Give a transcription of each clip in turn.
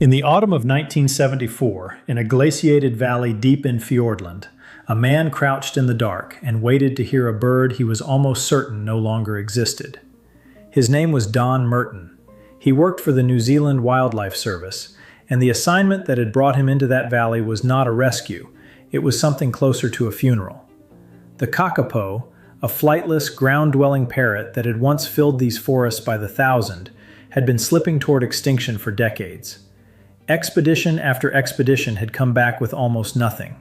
In the autumn of 1974, in a glaciated valley deep in Fiordland, a man crouched in the dark and waited to hear a bird he was almost certain no longer existed. His name was Don Merton. He worked for the New Zealand Wildlife Service, and the assignment that had brought him into that valley was not a rescue, it was something closer to a funeral. The kākāpō, a flightless, ground-dwelling parrot that had once filled these forests by the thousand, had been slipping toward extinction for decades. Expedition after expedition had come back with almost nothing.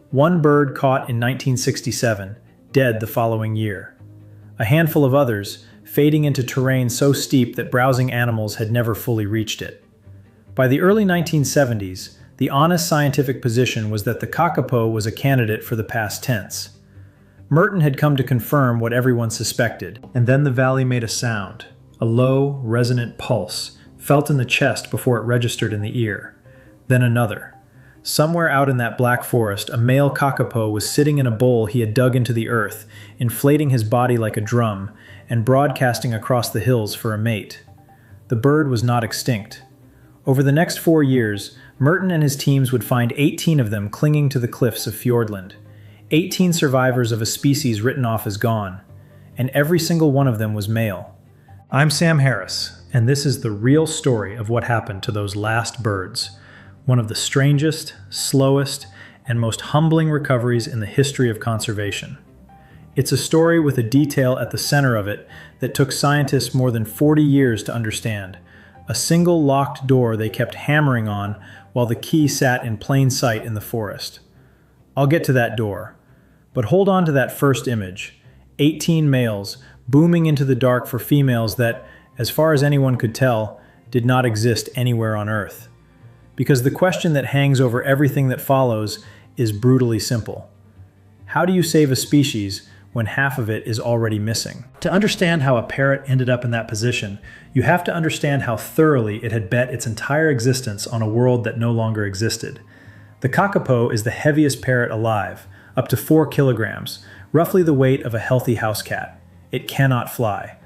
One bird caught in 1967, dead the following year. A handful of others, fading into terrain so steep that browsing animals had never fully reached it. By the early 1970s, the honest scientific position was that the kākāpō was a candidate for the past tense. Merton had come to confirm what everyone suspected, and then the valley made a sound, a low, resonant pulse, felt in the chest before it registered in the ear. Then another. Somewhere out in that black forest, a male kākāpō was sitting in a bowl he had dug into the earth, inflating his body like a drum, and broadcasting across the hills for a mate. The bird was not extinct. Over the next 4 years, Merton and his teams would find 18 of them clinging to the cliffs of Fiordland. 18 survivors of a species written off as gone, and every single one of them was male. I'm Sam Harris, and this is the real story of what happened to those last birds, one of the strangest, slowest, and most humbling recoveries in the history of conservation. It's a story with a detail at the center of it that took scientists more than 40 years to understand, a single locked door they kept hammering on while the key sat in plain sight in the forest. I'll get to that door, but hold on to that first image, 18 males booming into the dark for females that, as far as anyone could tell, did not exist anywhere on Earth. Because the question that hangs over everything that follows is brutally simple. How do you save a species when half of it is already missing? To understand how a parrot ended up in that position, you have to understand how thoroughly it had bet its entire existence on a world that no longer existed. The kākāpō is the heaviest parrot alive, up to 4 kilograms, roughly the weight of a healthy house cat. It cannot fly.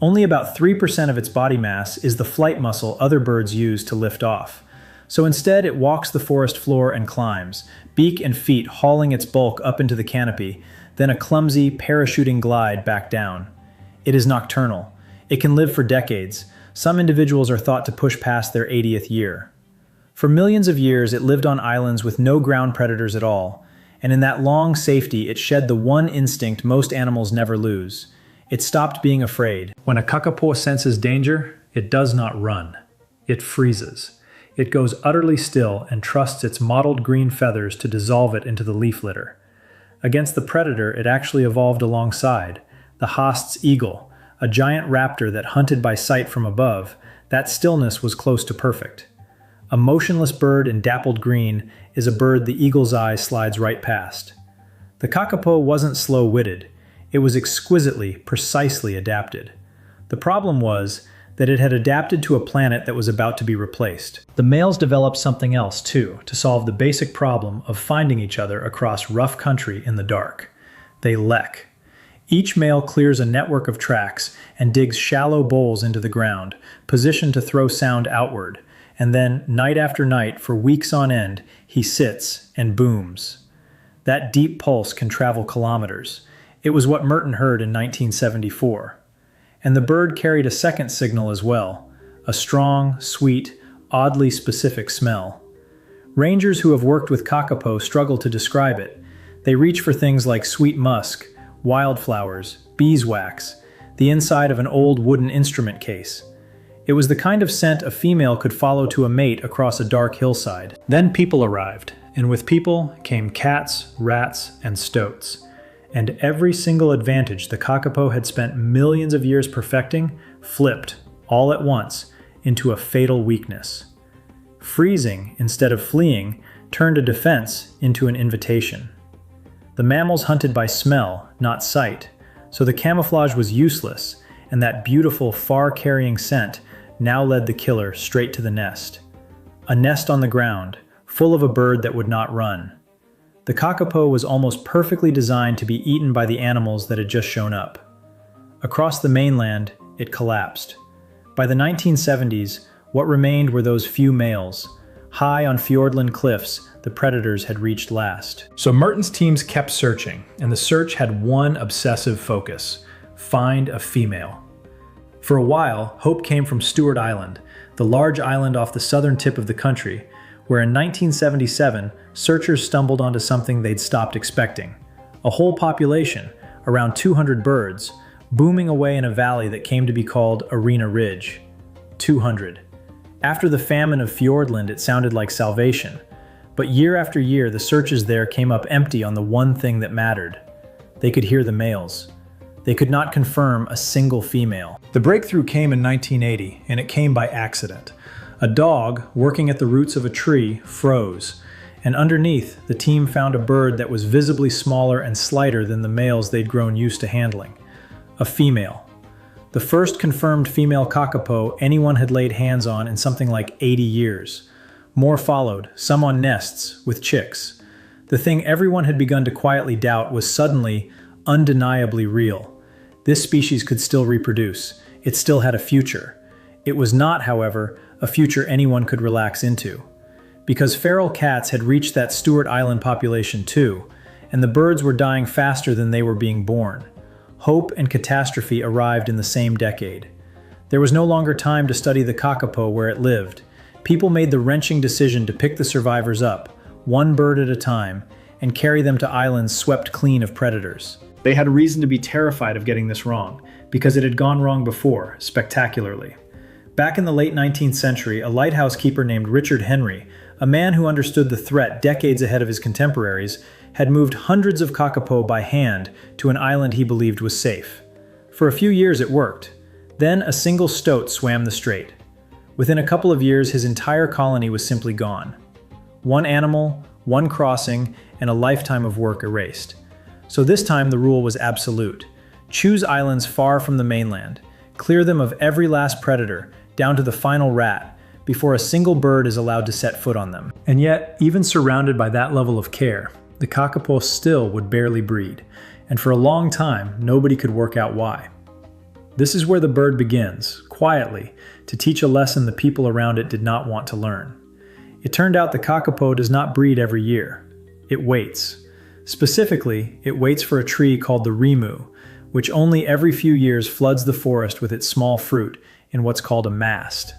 Only about 3% of its body mass is the flight muscle other birds use to lift off. So instead, it walks the forest floor and climbs, beak and feet hauling its bulk up into the canopy, then a clumsy, parachuting glide back down. It is nocturnal. It can live for decades. Some individuals are thought to push past their 80th year. For millions of years, it lived on islands with no ground predators at all, and in that long safety, it shed the one instinct most animals never lose. It stopped being afraid. When a kākāpō senses danger, it does not run. It freezes. It goes utterly still and trusts its mottled green feathers to dissolve it into the leaf litter. Against the predator, it actually evolved alongside. The Haast's eagle, a giant raptor that hunted by sight from above, that stillness was close to perfect. A motionless bird in dappled green is a bird the eagle's eye slides right past. The kākāpō wasn't slow-witted. It was exquisitely, precisely adapted. The problem was that it had adapted to a planet that was about to be replaced. The males developed something else, too, to solve the basic problem of finding each other across rough country in the dark. They lek. Each male clears a network of tracks and digs shallow bowls into the ground, positioned to throw sound outward, and then, night after night, for weeks on end, he sits and booms. That deep pulse can travel kilometers. It was what Merton heard in 1974. And the bird carried a second signal as well, a strong, sweet, oddly specific smell. Rangers who have worked with kākāpō struggle to describe it. They reach for things like sweet musk, wildflowers, beeswax, the inside of an old wooden instrument case. It was the kind of scent a female could follow to a mate across a dark hillside. Then people arrived, and with people came cats, rats, and stoats. And every single advantage the kākāpō had spent millions of years perfecting flipped, all at once, into a fatal weakness. Freezing, instead of fleeing, turned a defense into an invitation. The mammals hunted by smell, not sight, so the camouflage was useless, and that beautiful, far-carrying scent now led the killer straight to the nest. A nest on the ground, full of a bird that would not run. The kākāpō was almost perfectly designed to be eaten by the animals that had just shown up. Across the mainland, it collapsed. By the 1970s, What remained were those few males. High on Fiordland cliffs, the predators had reached last. So Merton's teams kept searching, and the search had one obsessive focus: find a female. For a while, hope came from Stewart Island, the large island off the southern tip of the country, where in 1977, searchers stumbled onto something they'd stopped expecting. A whole population, around 200 birds, booming away in a valley that came to be called Arena Ridge. 200. After the famine of Fiordland, it sounded like salvation. But year after year, the searches there came up empty on the one thing that mattered. They could hear the males. They could not confirm a single female. The breakthrough came in 1980, and it came by accident. A dog, working at the roots of a tree, froze, and underneath, the team found a bird that was visibly smaller and slighter than the males they'd grown used to handling. A female. The first confirmed female kākāpō anyone had laid hands on in something like 80 years. More followed, some on nests, with chicks. The thing everyone had begun to quietly doubt was suddenly, undeniably real. This species could still reproduce. It still had a future. It was not, however, a future anyone could relax into. Because feral cats had reached that Stewart Island population too, and the birds were dying faster than they were being born. Hope and catastrophe arrived in the same decade. There was no longer time to study the kākāpō where it lived. People made the wrenching decision to pick the survivors up, one bird at a time, and carry them to islands swept clean of predators. They had reason to be terrified of getting this wrong, because it had gone wrong before, spectacularly. Back in the late 19th century, a lighthouse keeper named Richard Henry, a man who understood the threat decades ahead of his contemporaries, had moved hundreds of kākāpō by hand to an island he believed was safe. For a few years it worked. Then a single stoat swam the strait. Within a couple of years, his entire colony was simply gone. One animal, one crossing, and a lifetime of work erased. So this time the rule was absolute. Choose islands far from the mainland. Clear them of every last predator, down to the final rat, before a single bird is allowed to set foot on them. And yet, even surrounded by that level of care, the kākāpō still would barely breed, and for a long time, nobody could work out why. This is where the bird begins, quietly, to teach a lesson the people around it did not want to learn. It turned out the kākāpō does not breed every year. It waits. Specifically, it waits for a tree called the rimu, which only every few years floods the forest with its small fruit in what's called a mast.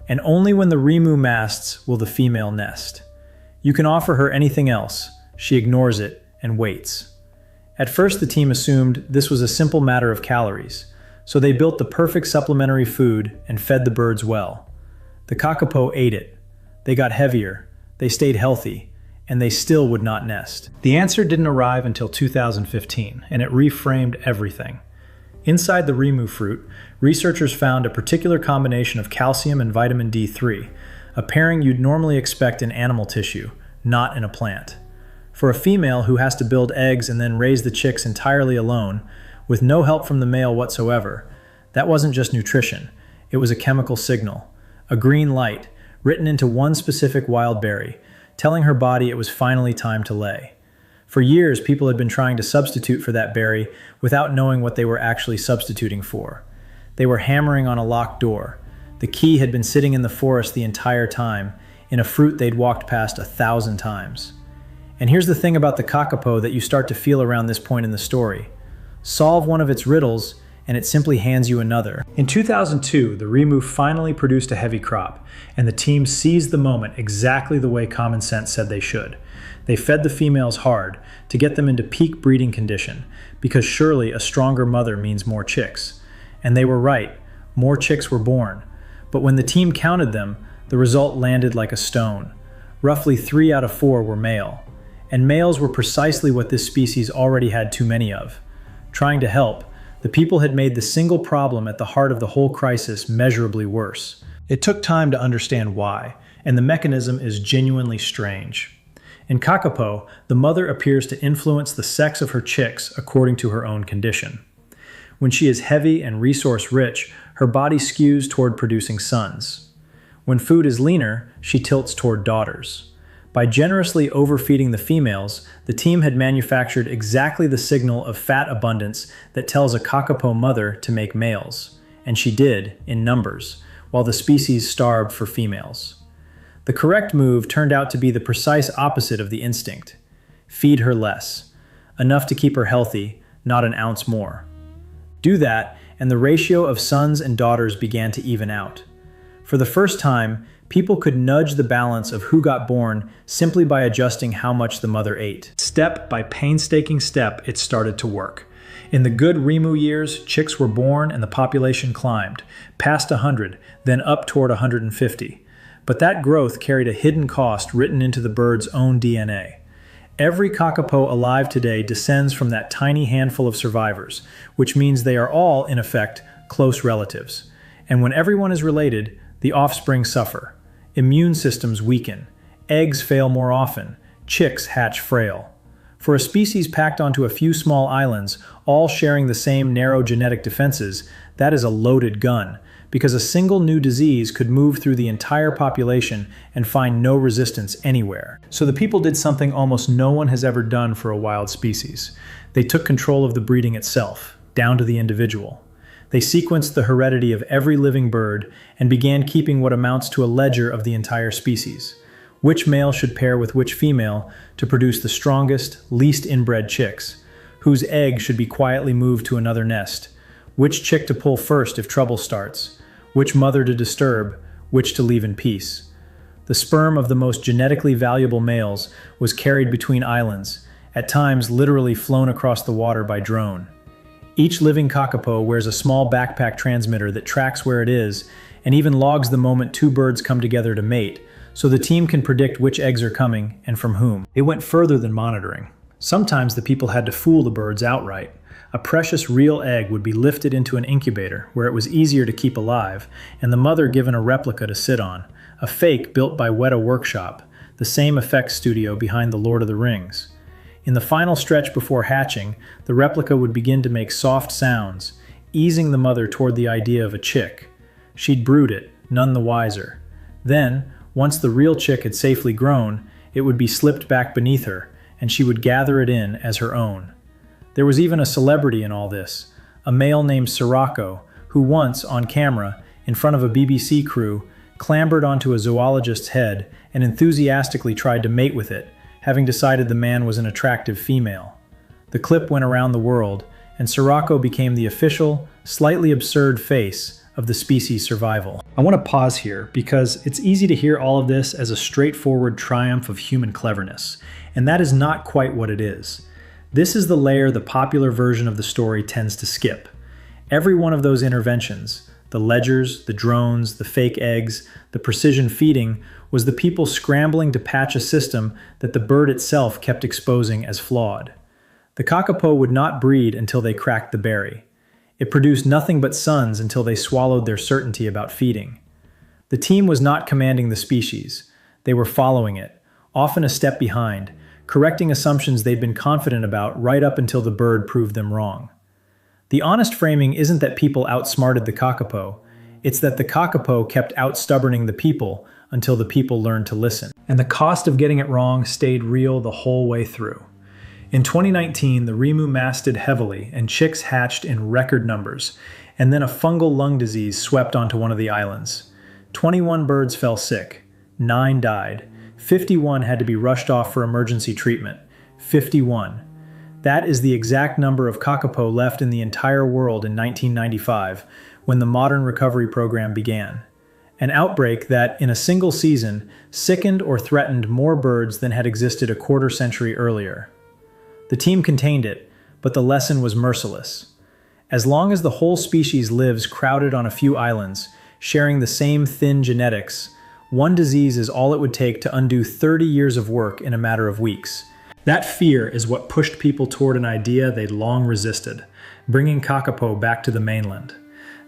And only when the rimu masts will the female nest. You can offer her anything else. She ignores it and waits. At first, the team assumed this was a simple matter of calories, so they built the perfect supplementary food and fed the birds well. The kākāpō ate it. They got heavier, they stayed healthy, and they still would not nest. The answer didn't arrive until 2015, and it reframed everything. Inside the rimu fruit, researchers found a particular combination of calcium and vitamin D3, a pairing you'd normally expect in animal tissue, not in a plant. For a female who has to build eggs and then raise the chicks entirely alone, with no help from the male whatsoever, that wasn't just nutrition, it was a chemical signal, a green light, written into one specific wild berry, telling her body it was finally time to lay. For years, people had been trying to substitute for that berry without knowing what they were actually substituting for. They were hammering on a locked door. The key had been sitting in the forest the entire time, in a fruit they'd walked past 1,000 times. And here's the thing about the kākāpō that you start to feel around this point in the story. Solve one of its riddles, and it simply hands you another. In 2002, the rimu finally produced a heavy crop, and the team seized the moment exactly the way common sense said they should. They fed the females hard to get them into peak breeding condition, because surely a stronger mother means more chicks. And they were right, more chicks were born. But when the team counted them, the result landed like a stone. Roughly 3 out of 4 were male. And males were precisely what this species already had too many of. Trying to help, the people had made the single problem at the heart of the whole crisis measurably worse. It took time to understand why, and the mechanism is genuinely strange. In kākāpō, the mother appears to influence the sex of her chicks according to her own condition. When she is heavy and resource-rich, her body skews toward producing sons. When food is leaner, she tilts toward daughters. By generously overfeeding the females, the team had manufactured exactly the signal of fat abundance that tells a kākāpō mother to make males. And she did, in numbers, while the species starved for females. The correct move turned out to be the precise opposite of the instinct. Feed her less. Enough to keep her healthy, not an ounce more. Do that, and the ratio of sons and daughters began to even out. For the first time, people could nudge the balance of who got born simply by adjusting how much the mother ate. Step by painstaking step, it started to work. In the good rimu years, chicks were born and the population climbed, past 100, then up toward 150. But that growth carried a hidden cost written into the bird's own DNA. Every kākāpō alive today descends from that tiny handful of survivors, which means they are all, in effect, close relatives. And when everyone is related, the offspring suffer. Immune systems weaken. Eggs fail more often. Chicks hatch frail. For a species packed onto a few small islands, all sharing the same narrow genetic defenses, that is a loaded gun, because a single new disease could move through the entire population and find no resistance anywhere. So the people did something almost no one has ever done for a wild species. They took control of the breeding itself, down to the individual. They sequenced the heredity of every living bird and began keeping what amounts to a ledger of the entire species. Which male should pair with which female to produce the strongest, least inbred chicks? Whose egg should be quietly moved to another nest? Which chick to pull first if trouble starts? Which mother to disturb? Which to leave in peace? The sperm of the most genetically valuable males was carried between islands, at times literally flown across the water by drone. Each living kākāpō wears a small backpack transmitter that tracks where it is and even logs the moment two birds come together to mate, so the team can predict which eggs are coming and from whom. It went further than monitoring. Sometimes the people had to fool the birds outright. A precious real egg would be lifted into an incubator where it was easier to keep alive, and the mother given a replica to sit on, a fake built by Weta Workshop, the same effects studio behind The Lord of the Rings. In the final stretch before hatching, the replica would begin to make soft sounds, easing the mother toward the idea of a chick. She'd brood it, none the wiser. Then, once the real chick had safely grown, it would be slipped back beneath her, and she would gather it in as her own. There was even a celebrity in all this, a male named Sirocco, who once, on camera, in front of a BBC crew, clambered onto a zoologist's head and enthusiastically tried to mate with it, having decided the man was an attractive female. The clip went around the world, and Sirocco became the official, slightly absurd face of the species' survival. I want to pause here because it's easy to hear all of this as a straightforward triumph of human cleverness, and that is not quite what it is. This is the layer the popular version of the story tends to skip. Every one of those interventions, the ledgers, the drones, the fake eggs, the precision feeding, was the people scrambling to patch a system that the bird itself kept exposing as flawed. The kākāpō would not breed until they cracked the berry. It produced nothing but sons until they swallowed their certainty about feeding. The team was not commanding the species. They were following it, often a step behind, correcting assumptions they'd been confident about right up until the bird proved them wrong. The honest framing isn't that people outsmarted the kākāpō, it's that the kākāpō kept outstubborning the people until the people learned to listen. And the cost of getting it wrong stayed real the whole way through. In 2019, the rimu masted heavily and chicks hatched in record numbers, and then a fungal lung disease swept onto one of the islands. 21 birds fell sick, 9 died, 51 had to be rushed off for emergency treatment. 51. That is the exact number of kākāpō left in the entire world in 1995, when the modern recovery program began. An outbreak that, in a single season, sickened or threatened more birds than had existed a quarter century earlier. The team contained it, but the lesson was merciless. As long as the whole species lives crowded on a few islands, sharing the same thin genetics, one disease is all it would take to undo 30 years of work in a matter of weeks. That fear is what pushed people toward an idea they'd long resisted, bringing kākāpō back to the mainland.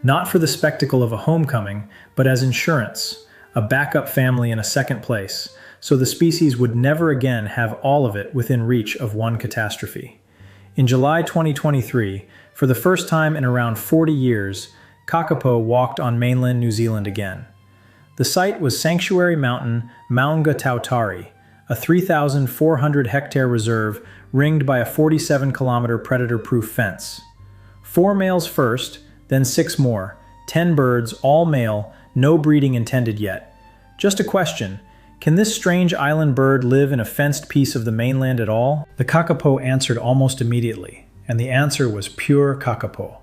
Not for the spectacle of a homecoming, but as insurance, a backup family in a second place, so the species would never again have all of it within reach of one catastrophe. In July 2023, for the first time in around 40 years, kākāpō walked on mainland New Zealand again. The site was Sanctuary Mountain Maunga Tautari, a 3,400-hectare reserve ringed by a 47-kilometer predator-proof fence. 4 males first, then 6 more, 10 birds, all male, No breeding intended yet. Just a question. Can this strange island bird live in a fenced piece of the mainland at all? The kākāpō answered almost immediately, and the answer was pure kākāpō.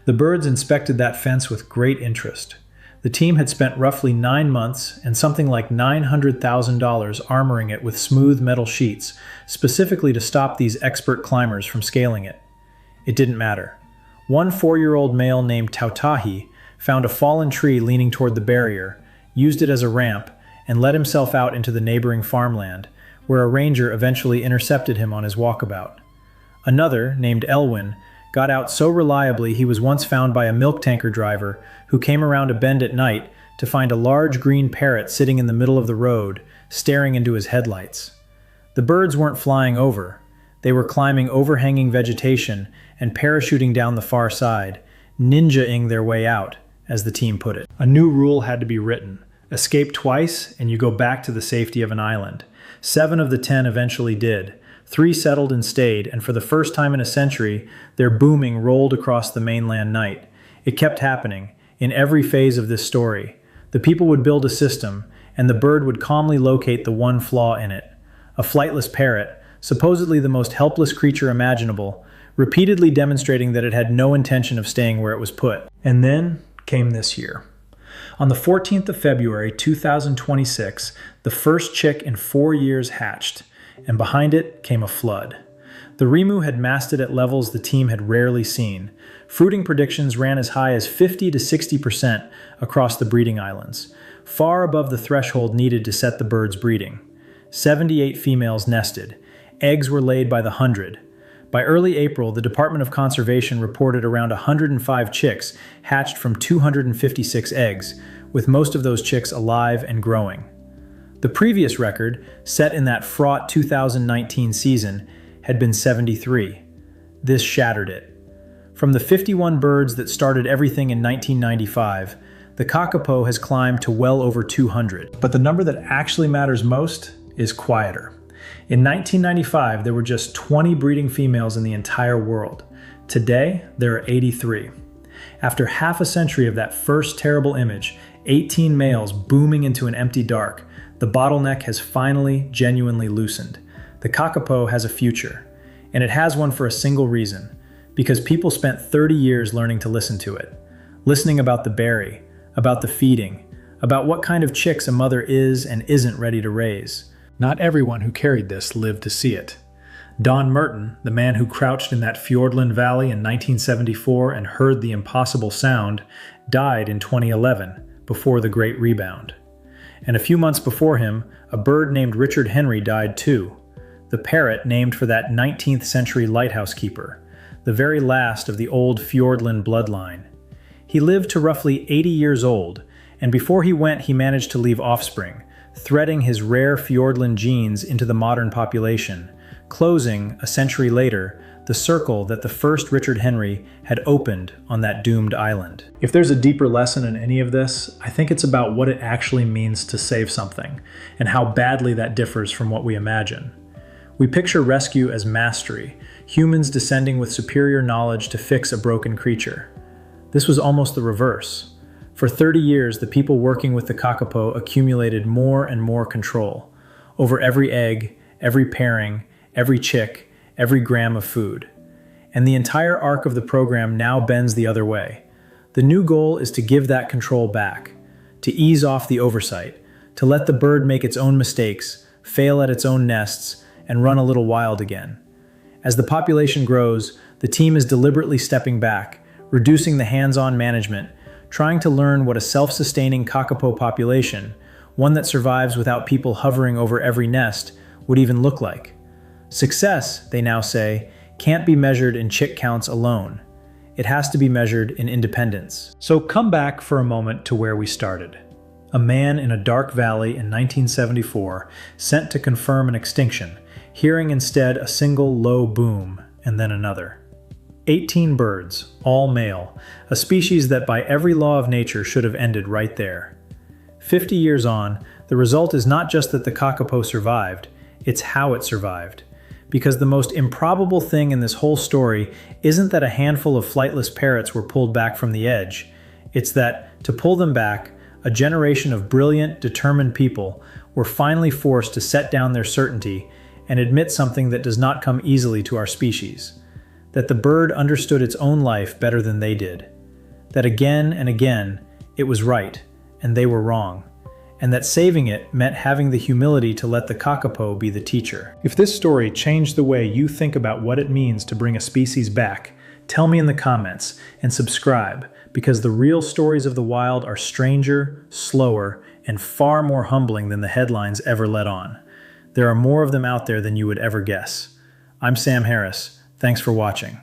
The birds inspected that fence with great interest. The team had spent roughly 9 months and something like $900,000 armoring it with smooth metal sheets, specifically to stop these expert climbers from scaling it. It didn't matter. One 4-year-old male named Tautahi found a fallen tree leaning toward the barrier, used it as a ramp, and let himself out into the neighboring farmland, where a ranger eventually intercepted him on his walkabout. Another, named Elwin, got out so reliably he was once found by a milk tanker driver who came around a bend at night to find a large green parrot sitting in the middle of the road, staring into his headlights. The birds weren't flying over. They were climbing overhanging vegetation and parachuting down the far side, ninja-ing their way out, as the team put it. A new rule had to be written. Escape twice, and you go back to the safety of an island. 7 of the 10 eventually did. 3 settled and stayed, and for the first time in a century, their booming rolled across the mainland night. It kept happening, in every phase of this story. The people would build a system, and the bird would calmly locate the one flaw in it. A flightless parrot, supposedly the most helpless creature imaginable, repeatedly demonstrating that it had no intention of staying where it was put. And then came this year. On the 14th of February 2026, the first chick in 4 years hatched, and behind it came a flood. The rimu had masted at levels the team had rarely seen. Fruiting predictions ran as high as 50 to 60% across the breeding islands, far above the threshold needed to set the birds breeding. 78 females nested. Eggs were laid by the hundred. By early April, the Department of Conservation reported around 105 chicks hatched from 256 eggs, with most of those chicks alive and growing. The previous record, set in that fraught 2019 season, had been 73. This shattered it. From the 51 birds that started everything in 1995, the kākāpō has climbed to well over 200. But the number that actually matters most is quieter. In 1995, there were just 20 breeding females in the entire world. Today, there are 83. After half a century of that first terrible image, 18 males booming into an empty dark, the bottleneck has finally genuinely loosened. The kākāpō has a future, and it has one for a single reason, because people spent 30 years learning to listen to it. Listening about the berry, about the feeding, about what kind of chicks a mother is and isn't ready to raise. Not everyone who carried this lived to see it. Don Merton, the man who crouched in that Fiordland valley in 1974 and heard the impossible sound, died in 2011, before the Great Rebound. And a few months before him, a bird named Richard Henry died too. The parrot named for that 19th century lighthouse keeper, the very last of the old Fiordland bloodline. He lived to roughly 80 years old, and before he went he managed to leave offspring, threading his rare Fiordland genes into the modern population, closing, a century later, the circle that the first Richard Henry had opened on that doomed island. If there's a deeper lesson in any of this, I think it's about what it actually means to save something, and how badly that differs from what we imagine. We picture rescue as mastery, humans descending with superior knowledge to fix a broken creature. This was almost the reverse. For 30 years, the people working with the kākāpō accumulated more and more control over every egg, every pairing, every chick, every gram of food. And the entire arc of the program now bends the other way. The new goal is to give that control back, to ease off the oversight, to let the bird make its own mistakes, fail at its own nests, and run a little wild again. As the population grows, the team is deliberately stepping back, reducing the hands-on management, trying to learn what a self-sustaining kākāpō population, one that survives without people hovering over every nest, would even look like. Success, they now say, can't be measured in chick counts alone. It has to be measured in independence. So come back for a moment to where we started. A man in a dark valley in 1974 sent to confirm an extinction, hearing instead a single low boom and then another. 18 birds, all male, a species that by every law of nature should have ended right there. 50 years on, the result is not just that the kākāpō survived, it's how it survived. Because the most improbable thing in this whole story isn't that a handful of flightless parrots were pulled back from the edge. It's that, to pull them back, a generation of brilliant, determined people were finally forced to set down their certainty and admit something that does not come easily to our species: that the bird understood its own life better than they did. That again and again, it was right, and they were wrong. And that saving it meant having the humility to let the kākāpō be the teacher. If this story changed the way you think about what it means to bring a species back, tell me in the comments and subscribe, because the real stories of the wild are stranger, slower, and far more humbling than the headlines ever let on. There are more of them out there than you would ever guess. I'm Sam Harris. Thanks for watching.